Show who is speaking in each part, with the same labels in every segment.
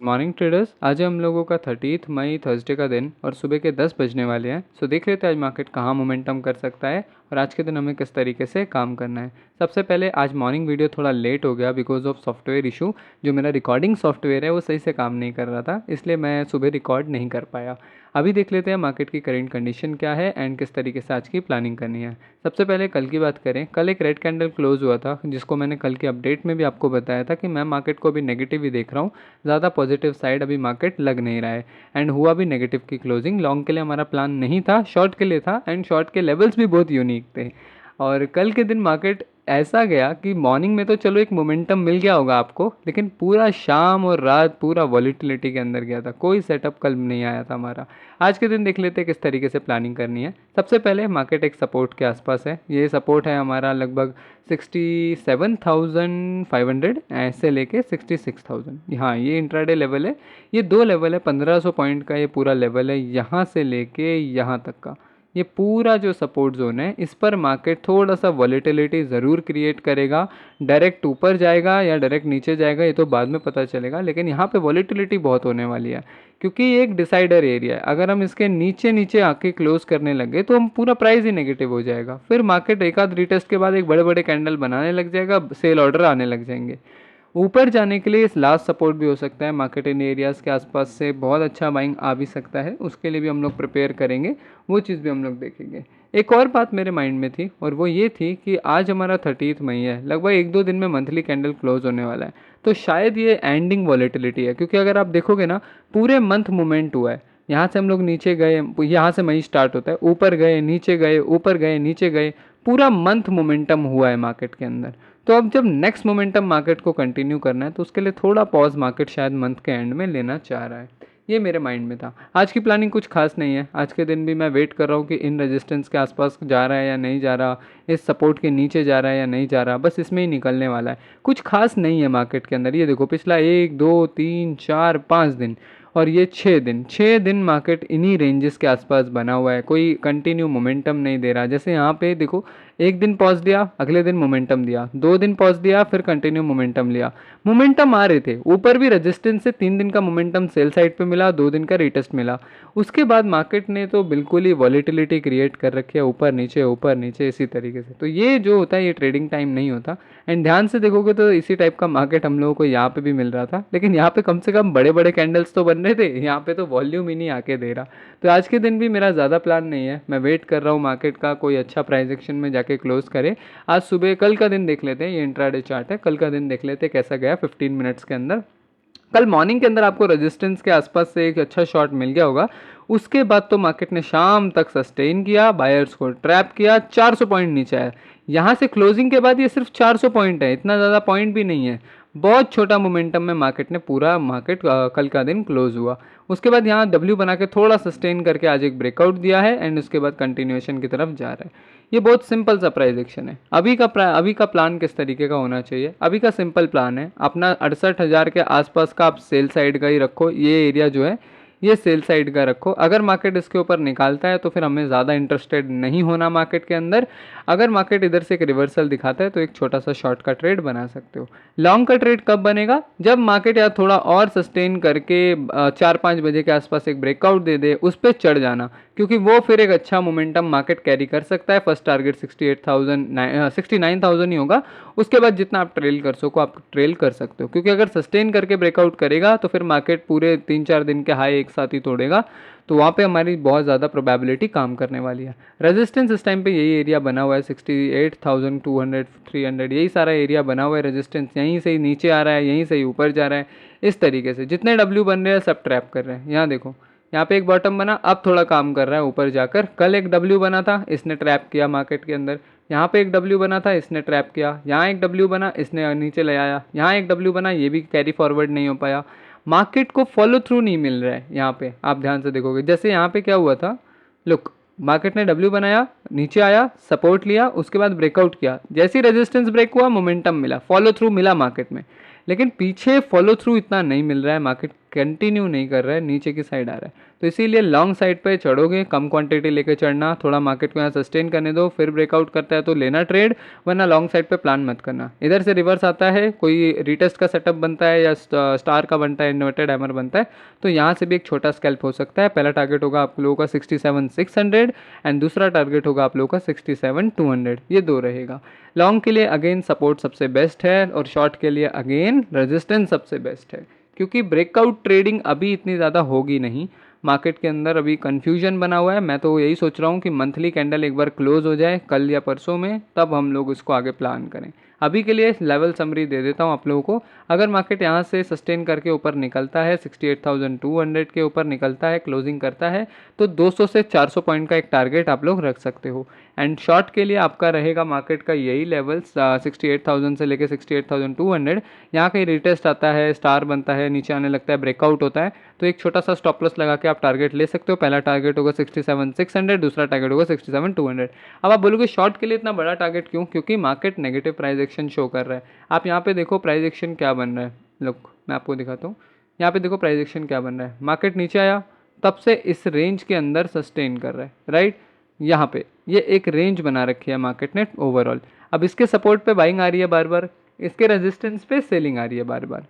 Speaker 1: Morning traders, आज हम लोगों का 30 मई थर्सडे का दिन और सुबह के 10 बजने वाले हैं। सो देख लेते हैं आज मार्केट कहाँ मोमेंटम कर सकता है और आज के दिन हमें किस तरीके से काम करना है। सबसे पहले आज मॉर्निंग वीडियो थोड़ा लेट हो गया बिकॉज ऑफ सॉफ्टवेयर इशू। जो मेरा रिकॉर्डिंग सॉफ्टवेयर है वो सही से काम नहीं कर रहा था, इसलिए मैं सुबह रिकॉर्ड नहीं कर पाया। अभी देख लेते हैं मार्केट की करेंट कंडीशन क्या है एंड किस तरीके से आज की प्लानिंग करनी है। सबसे पहले कल की बात करें, कल एक रेड कैंडल क्लोज हुआ था जिसको मैंने कल की अपडेट में भी आपको बताया था कि मैं मार्केट को अभी नेगेटिव ही देख रहा हूँ, ज़्यादा पॉजिटिव साइड अभी मार्केट लग नहीं रहा है। एंड हुआ भी नेगेटिव की क्लोजिंग। लॉन्ग के लिए हमारा प्लान नहीं था, शॉर्ट के लिए था एंड शॉर्ट के लेवल्स भी बहुत यूनिक थे। और कल के दिन मार्केट ऐसा गया कि मॉर्निंग में तो चलो एक मोमेंटम मिल गया होगा आपको, लेकिन पूरा शाम और रात पूरा वॉलीटिलिटी के अंदर गया था। कोई सेटअप कल नहीं आया था हमारा। आज के दिन देख लेते हैं किस तरीके से प्लानिंग करनी है। सबसे पहले मार्केट एक सपोर्ट के आसपास है। ये सपोर्ट है हमारा लगभग 67,500 ऐसे लेके 66,000। हाँ, ये इंट्राडे लेवल है। ये दो लेवल है, 1500 पॉइंट का ये पूरा लेवल है, यहाँ से लेके यहाँ तक का ये पूरा जो सपोर्ट जोन है, इस पर मार्केट थोड़ा सा वॉलेटिलिटी ज़रूर क्रिएट करेगा। डायरेक्ट ऊपर जाएगा या डायरेक्ट नीचे जाएगा ये तो बाद में पता चलेगा, लेकिन यहाँ पे वॉलेटिलिटी बहुत होने वाली है क्योंकि ये एक डिसाइडर एरिया है। अगर हम इसके नीचे नीचे आके क्लोज करने लगे तो हम पूरा प्राइस ही नेगेटिव हो जाएगा। फिर मार्केट एक आध रिटेस्ट के बाद एक बड़े बड़े कैंडल बनाने लग जाएगा, सेल ऑर्डर आने लग जाएंगे। ऊपर जाने के लिए इस लास्ट सपोर्ट भी हो सकता है, मार्केट इन एरियाज़ के आसपास से बहुत अच्छा बाइंग आ भी सकता है। उसके लिए भी हम लोग प्रिपेयर करेंगे, वो चीज़ भी हम लोग देखेंगे। एक और बात मेरे माइंड में थी और वो ये थी कि आज हमारा 30 मई है, लगभग एक दो दिन में मंथली कैंडल क्लोज होने वाला है, तो शायद ये एंडिंग वॉलेटिलिटी है। क्योंकि अगर आप देखोगे ना, पूरे मंथ मूवमेंट हुआ है। यहाँ से हम लोग नीचे गए, यहाँ से मई स्टार्ट होता है, ऊपर गए नीचे गए, ऊपर गए नीचे गए, पूरा मंथ मोमेंटम हुआ है मार्केट के अंदर। तो अब जब नेक्स्ट मोमेंटम मार्केट को कंटिन्यू करना है तो उसके लिए थोड़ा पॉज मार्केट शायद मंथ के एंड में लेना चाह रहा है। ये मेरे माइंड में था। आज की प्लानिंग कुछ खास नहीं है। आज के दिन भी मैं वेट कर रहा हूँ कि इन रेजिस्टेंस के आसपास जा रहा है या नहीं जा रहा, इस सपोर्ट के नीचे जा रहा है या नहीं जा रहा, बस इसमें ही निकलने वाला है। कुछ खास नहीं है मार्केट के अंदर। ये देखो, पिछला 1 2 3 4 5 दिन और ये 6 दिन मार्केट इन्हीं रेंजेस के आसपास बना हुआ है, कोई कंटिन्यू मोमेंटम नहीं दे रहा। जैसे यहाँ पे देखो, एक दिन पॉज दिया, अगले दिन मोमेंटम दिया, 2 दिन पॉज दिया, फिर कंटिन्यू मोमेंटम लिया। मोमेंटम आ रहे थे, ऊपर भी रेजिस्टेंस से 3 दिन का मोमेंटम सेल साइड पे मिला, 2 दिन का रिटेस्ट मिला। उसके बाद मार्केट ने तो बिल्कुल ही वॉलेटिलिटी क्रिएट कर रखी है, ऊपर नीचे इसी तरीके से। तो ये जो होता है ये ट्रेडिंग टाइम नहीं होता। एंड ध्यान से देखोगे तो इसी टाइप का मार्केट हम लोगों को यहाँ पे भी मिल रहा था, लेकिन यहाँ पे कम से कम बड़े बड़े कैंडल्स तो बन रहे थे, यहाँ पे तो वॉल्यूम ही नहीं आके दे रहा। तो आज के दिन भी मेरा ज़्यादा प्लान नहीं है। मैं वेट कर रहा हूँ मार्केट का कोई अच्छा प्राइस एक्शन में जाके क्लोज करे। आज सुबह कल का दिन देख लेते हैं, ये इंट्राडे चार्ट है, कल का दिन देख लेते हैं कैसा गया 15 मिनट्स के अंदर। कल मॉर्निंग के अंदर आपको रेजिस्टेंस के आसपास से एक अच्छा शॉट मिल गया होगा। उसके बाद तो मार्केट ने शाम तक सस्टेन किया, बायर्स को ट्रैप किया, 400 पॉइंट नीचे आया। यहाँ से क्लोजिंग के बाद ये सिर्फ 400 पॉइंट है, इतना ज़्यादा पॉइंट भी नहीं है। बहुत छोटा मोमेंटम में मार्केट ने पूरा मार्केट कल का दिन क्लोज हुआ। उसके बाद यहाँ डब्ल्यू बना के थोड़ा सस्टेन करके आज एक ब्रेकआउट दिया है एंड उसके बाद कंटिन्यूएशन की तरफ जा रहा है। ये बहुत सिंपल सा प्राइस एक्शन है। अभी का प्लान किस तरीके का होना चाहिए? अभी का सिंपल प्लान है, अपना 68,000 के आसपास का आप सेल साइड का ही रखो। ये एरिया जो है ये सेल साइड का रखो। अगर मार्केट इसके ऊपर निकालता है तो फिर हमें ज़्यादा इंटरेस्टेड नहीं होना मार्केट के अंदर। अगर मार्केट इधर से एक रिवर्सल दिखाता है तो एक छोटा सा शॉर्ट का ट्रेड बना सकते हो। लॉन्ग का ट्रेड कब बनेगा? जब मार्केट या थोड़ा और सस्टेन करके 4-5 बजे के आसपास एक ब्रेकआउट दे दे, उस पर चढ़ जाना, क्योंकि वो फिर एक अच्छा मोमेंटम मार्केट कैरी कर सकता है। फर्स्ट टारगेट 69,000 ही होगा। उसके बाद जितना आप ट्रेल कर सको आप ट्रेल कर सकते हो, क्योंकि अगर सस्टेन करके ब्रेकआउट करेगा तो फिर मार्केट पूरे 3-4 दिन के हाई एक साथ ही तोड़ेगा, तो वहाँ पे हमारी बहुत ज़्यादा प्रोबेबिलिटी काम करने वाली है। रेजिस्टेंस इस टाइम पे यही एरिया बना हुआ है, 68,200 300, यही सारा एरिया बना हुआ है। रेजिस्टेंस यहीं से ही नीचे आ रहा है, यहीं से ही ऊपर जा रहा है। इस तरीके से जितने डब्ल्यू बन रहे हैं सब ट्रैप कर रहे हैं। यहाँ देखो, यहाँ पे एक बॉटम बना, अब थोड़ा काम कर रहा है ऊपर जाकर। कल एक डब्ल्यू बना था, इसने ट्रैप किया मार्केट के अंदर। यहाँ पे एक डब्ल्यू बना था, इसने ट्रैप किया। यहाँ एक डब्ल्यू बना, इसने नीचे ले आया। यहाँ एक डब्ल्यू बना, ये भी कैरी फॉरवर्ड नहीं हो पाया। मार्केट को फॉलो थ्रू नहीं मिल रहा है। यहाँ पे आप ध्यान से देखोगे, जैसे यहाँ पे क्या हुआ था, लुक, मार्केट ने डब्ल्यू बनाया, नीचे आया, सपोर्ट लिया, उसके बाद ब्रेकआउट किया। जैसे ही रेजिस्टेंस ब्रेक हुआ, मोमेंटम मिला, फॉलो थ्रू मिला मार्केट में। लेकिन पीछे फॉलो थ्रू इतना नहीं मिल रहा है। मार्केट कंटिन्यू नहीं कर रहा है, नीचे की साइड आ रहा है। तो इसीलिए लॉन्ग साइड पे चढ़ोगे, कम क्वांटिटी लेके चढ़ना, थोड़ा मार्केट को यहाँ सस्टेन करने दो, फिर ब्रेकआउट करता है तो लेना ट्रेड, वरना लॉन्ग साइड पे प्लान मत करना। इधर से रिवर्स आता है, कोई रिटेस्ट का सेटअप बनता है या स्टार का बनता है, इन्वर्टेड हैमर बनता है, तो यहाँ से भी एक छोटा स्कैल्प हो सकता है। पहला टारगेट होगा आप लोगों का 67,600 एंड दूसरा टारगेट होगा आप लोगों का 67,200, ये दो रहेगा। लॉन्ग के लिए अगेन सपोर्ट सबसे बेस्ट है और शॉर्ट के लिए अगेन रेजिस्टेंस सबसे बेस्ट है, क्योंकि ब्रेकआउट ट्रेडिंग अभी इतनी ज़्यादा होगी नहीं। मार्केट के अंदर अभी कन्फ्यूजन बना हुआ है। मैं तो यही सोच रहा हूँ कि मंथली कैंडल एक बार क्लोज हो जाए कल या परसों में, तब हम लोग इसको आगे प्लान करें। अभी के लिए लेवल समरी दे देता हूँ आप लोगों को। अगर मार्केट यहाँ से सस्टेन करके ऊपर निकलता है, 68,200 के ऊपर निकलता है, क्लोजिंग करता है, तो 200 से 400 पॉइंट का एक टारगेट आप लोग रख सकते हो। एंड शॉर्ट के लिए आपका रहेगा मार्केट का यही लेवल 68,000 से लेके 68,200। यहाँ कहीं रिटेस्ट आता है, स्टार बनता है, नीचे आने लगता है, ब्रेकआउट होता है, तो एक छोटा सा स्टॉप लॉस लगा के आप टारगेट ले सकते हो। पहला टारगेट होगा 67,600, दूसरा टारगेट होगा 67,200। अब आप बोलोगे शॉर्ट के लिए इतना बड़ा टारगेट क्यों? क्योंकि market negative price action show कर रहा है। आप यहाँ पे देखो प्राइस एक्शन क्या बन रहा है। लुक मैं आपको दिखाता हूँ, यहाँ पे देखो प्राइस एक्शन क्या बन रहा है। मार्केट नीचे आया, तब से इस रेंज के अंदर सस्टेन कर रहा है, राइट। यहाँ पे ये एक रेंज बना रखी है मार्केट ने ओवरऑल। अब इसके सपोर्ट पे बाइंग आ रही है बार बार, इसके रेजिस्टेंस पे सेलिंग आ रही है बार बार।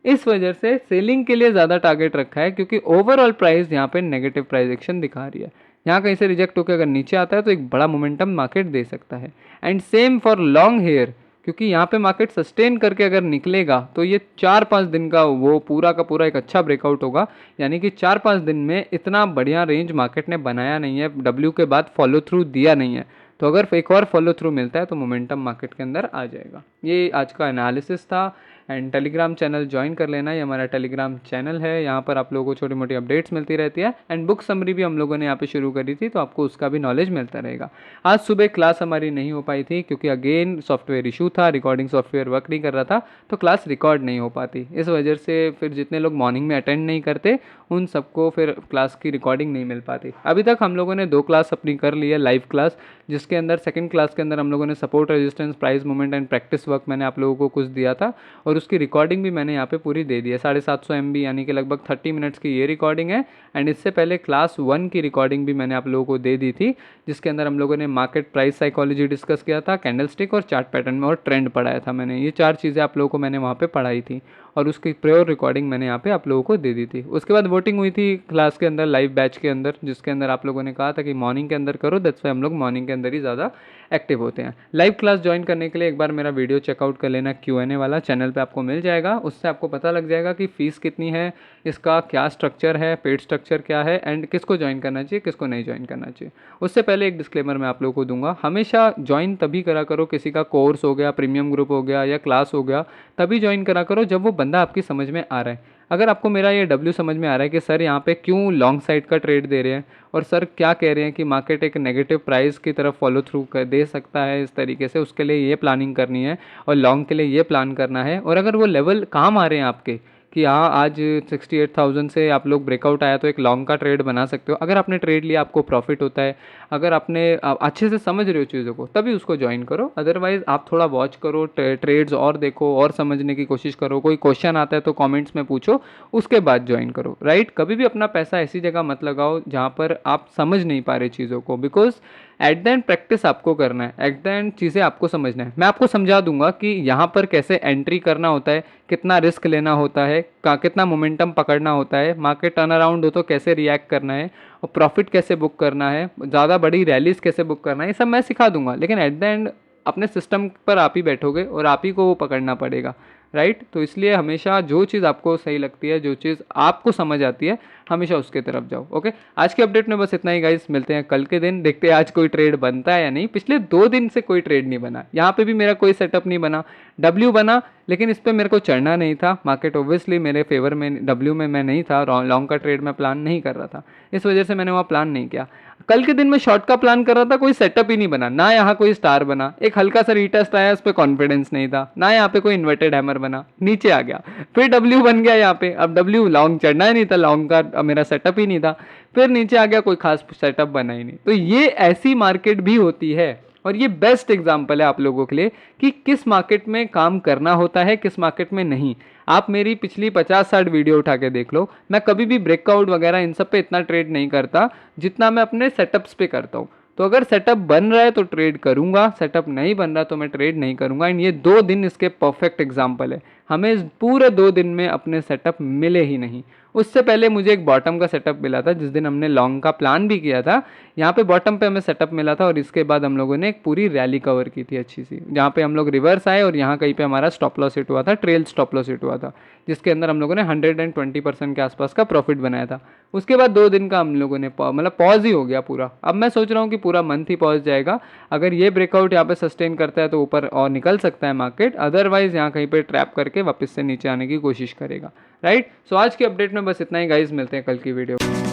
Speaker 1: इस वजह से सेलिंग के लिए ज़्यादा टारगेट रखा है, क्योंकि ओवरऑल प्राइस यहाँ पे नेगेटिव प्राइस एक्शन दिखा रही है। यहाँ कहीं से रिजेक्ट होकर अगर नीचे आता है तो एक बड़ा मोमेंटम मार्केट दे सकता है। And same for long hair, क्योंकि यहाँ पे मार्केट सस्टेन करके अगर निकलेगा तो ये 4-5 दिन का वो पूरा का पूरा एक अच्छा ब्रेकआउट होगा। यानी कि 4-5 दिन में इतना बढ़िया रेंज मार्केट ने बनाया नहीं है, डब्ल्यू के बाद फॉलो थ्रू दिया नहीं है। तो अगर एक और फॉलो थ्रू मिलता है तो मोमेंटम मार्केट के अंदर आ जाएगा। ये आज का एनालिसिस था। एंड टेलीग्राम चैनल ज्वाइन कर लेना, ये हमारा टेलीग्राम चैनल है, यहाँ पर आप लोगों को छोटी मोटी अपडेट्स मिलती रहती है। एंड बुक समरी भी हम लोगों ने यहाँ पे शुरू करी थी, तो आपको उसका भी नॉलेज मिलता रहेगा। आज सुबह क्लास हमारी नहीं हो पाई थी, क्योंकि अगेन सॉफ्टवेयर इशू था, रिकॉर्डिंग सॉफ्टवेयर वर्क नहीं कर रहा था, तो क्लास रिकॉर्ड नहीं हो पाती। इस वजह से फिर जितने लोग मॉर्निंग में अटेंड नहीं करते उन सबको फिर क्लास की रिकॉर्डिंग नहीं मिल पाती। अभी तक हम लोगों ने 2 क्लास अपनी कर ली है लाइव क्लास, जिसके अंदर सेकंड क्लास के अंदर हम लोगों ने support, resistance, price movement and practice work मैंने आप लोगों को कुछ दिया था, और उसकी रिकॉर्डिंग भी मैंने यहाँ पे पूरी दे दी है। 750 MB यानी कि लगभग 30 मिनट्स की ये रिकॉर्डिंग है। एंड इससे पहले क्लास 1 की रिकॉर्डिंग भी मैंने आप लोगों को दे दी थी, जिसके अंदर हम लोगों ने मार्केट प्राइस साइकोलॉजी डिस्कस किया था, कैंडलस्टिक और चार्ट पैटर्न में, और ट्रेंड पढ़ाया था मैंने। ये 4 चीज़ें आप लोगों को मैंने वहाँ पे पढ़ाई थी, और उसकी प्योर रिकॉर्डिंग मैंने यहाँ पे आप लोगों को दे दी थी। उसके बाद वोटिंग हुई थी क्लास के अंदर, लाइव बैच के अंदर, जिसके अंदर आप लोगों ने कहा था कि मॉर्निंग के अंदर करो, दैट्स वाई हम लोग मॉर्निंग के अंदर ही ज़्यादा एक्टिव होते हैं। लाइव क्लास ज्वाइन करने के लिए एक बार मेरा वीडियो चेकआउट कर लेना, Q&A वाला चैनल पे आपको मिल जाएगा। उससे आपको पता लग जाएगा कि फ़ीस कितनी है, इसका क्या स्ट्रक्चर है, पेड स्ट्रक्चर क्या है, एंड किसको ज्वाइन करना चाहिए, किसको नहीं ज्वाइन करना चाहिए। उससे पहले एक डिस्क्लेमर मैं आप लोगों को दूंगा, हमेशा ज्वाइन तभी करा करो, किसी का कोर्स हो गया, प्रीमियम ग्रुप हो गया या क्लास हो गया, तभी ज्वाइन करा करो जब वो बंदा आपकी समझ में आ रहा है। अगर आपको मेरा ये W समझ में आ रहा है कि सर यहाँ पे क्यों लॉन्ग साइड का ट्रेड दे रहे हैं, और सर क्या कह रहे हैं कि मार्केट एक नेगेटिव प्राइस की तरफ फॉलो थ्रू कर दे सकता है इस तरीके से, उसके लिए ये प्लानिंग करनी है और लॉन्ग के लिए ये प्लान करना है, और अगर वो लेवल काम आ रहे हैं आपके कि हाँ आज 68,000 से आप लोग ब्रेकआउट आया तो एक लॉन्ग का ट्रेड बना सकते हो, अगर आपने ट्रेड लिया आपको प्रॉफिट होता है, अगर आपने अच्छे से समझ रहे हो चीज़ों को, तभी उसको ज्वाइन करो। अदरवाइज़ आप थोड़ा वॉच करो, ट्रेड्स और देखो और समझने की कोशिश करो, कोई क्वेश्चन आता है तो कमेंट्स में पूछो, उसके बाद ज्वाइन करो, राइट। कभी भी अपना पैसा ऐसी जगह मत लगाओ जहाँ पर आप समझ नहीं पा रहे चीज़ों को, because at the end practice आपको करना है, एट द एंड चीज़ें आपको समझना है। मैं आपको समझा दूंगा कि यहाँ पर कैसे एंट्री करना होता है, कितना रिस्क लेना होता है, कितना मोमेंटम पकड़ना होता है, मार्केट टर्न अराउंड हो तो कैसे रिएक्ट करना है, और प्रॉफिट कैसे बुक करना है, ज़्यादा बड़ी रैलीज कैसे बुक करना है, ये सब मैं सिखा दूंगा। लेकिन एट द एंड अपने सिस्टम पर आप ही बैठोगे और आप ही को वो पकड़ना पड़ेगा, राइट। तो इसलिए हमेशा जो चीज़ आपको सही लगती है, जो चीज़ आपको समझ आती है, हमेशा उसके तरफ जाओ। ओके, आज के अपडेट में बस इतना ही गाइस, मिलते हैं कल के दिन, देखते हैं आज कोई ट्रेड बनता है या नहीं। पिछले 2 दिन से कोई ट्रेड नहीं बना, यहाँ पे भी मेरा कोई सेटअप नहीं बना। W बना, लेकिन इस पर मेरे को चढ़ना नहीं था, मार्केट ऑब्वियसली मेरे फेवर में, W में मैं नहीं था, लॉन्ग का ट्रेड मैं प्लान नहीं कर रहा था, इस वजह से मैंने वहाँ प्लान नहीं किया। कल के दिन में शॉर्ट का प्लान कर रहा था, कोई सेटअप ही नहीं बना, ना यहाँ कोई स्टार बना, एक हल्का सा रीटेस्ट आया, उस पर कॉन्फिडेंस नहीं था, ना यहाँ पे कोई इन्वर्टेड हैमर बना, नीचे आ गया, फिर W बन गया यहाँ पे। अब W लॉन्ग चढ़ना ही नहीं था, लॉन्ग का मेरा सेटअप ही नहीं था, फिर नीचे आ गया, कोई खास सेटअप बना ही नहीं। तो ये ऐसी मार्केट भी होती है, और ये बेस्ट एग्जांपल है आप लोगों के लिए कि किस मार्केट में काम करना होता है, किस मार्केट में नहीं। आप मेरी पिछली 50-60 वीडियो उठा के देख लो, मैं कभी भी ब्रेकआउट वगैरह इन सब पे इतना ट्रेड नहीं करता जितना मैं अपने सेटअप्स पे करता हूँ। तो अगर सेटअप बन रहा है तो ट्रेड करूंगा, सेटअप नहीं बन रहा तो मैं ट्रेड नहीं करूंगा। एंड ये 2 दिन इसके परफेक्ट एग्जाम्पल है। हमें पूरे 2 दिन में अपने सेटअप मिले ही नहीं। उससे पहले मुझे एक बॉटम का सेटअप मिला था, जिस दिन हमने लॉन्ग का प्लान भी किया था। यहाँ पे बॉटम पे हमें सेटअप मिला था और इसके बाद हम लोगों ने एक पूरी रैली कवर की थी अच्छी सी, जहाँ पे हम लोग रिवर्स आए और यहाँ कहीं पे हमारा स्टॉप लॉस हिट हुआ था, ट्रेल स्टॉप लॉस हिट हुआ था, जिसके अंदर हम लोगों ने 120% के आसपास का प्रॉफिट बनाया था। उसके बाद 2 दिन का हम लोगों ने मतलब पॉज ही हो गया पूरा। अब मैं सोच रहा हूँ कि पूरा मंथ ही पॉज जाएगा। अगर ये ब्रेकआउट यहाँ पे सस्टेन करता है तो ऊपर और निकल सकता है मार्केट, अदरवाइज यहाँ कहीं पे ट्रैप करके वापस से नीचे आने की कोशिश करेगा। राइट। सो आज की अपडेट में बस इतना ही गाइज, मिलते हैं कल की वीडियो।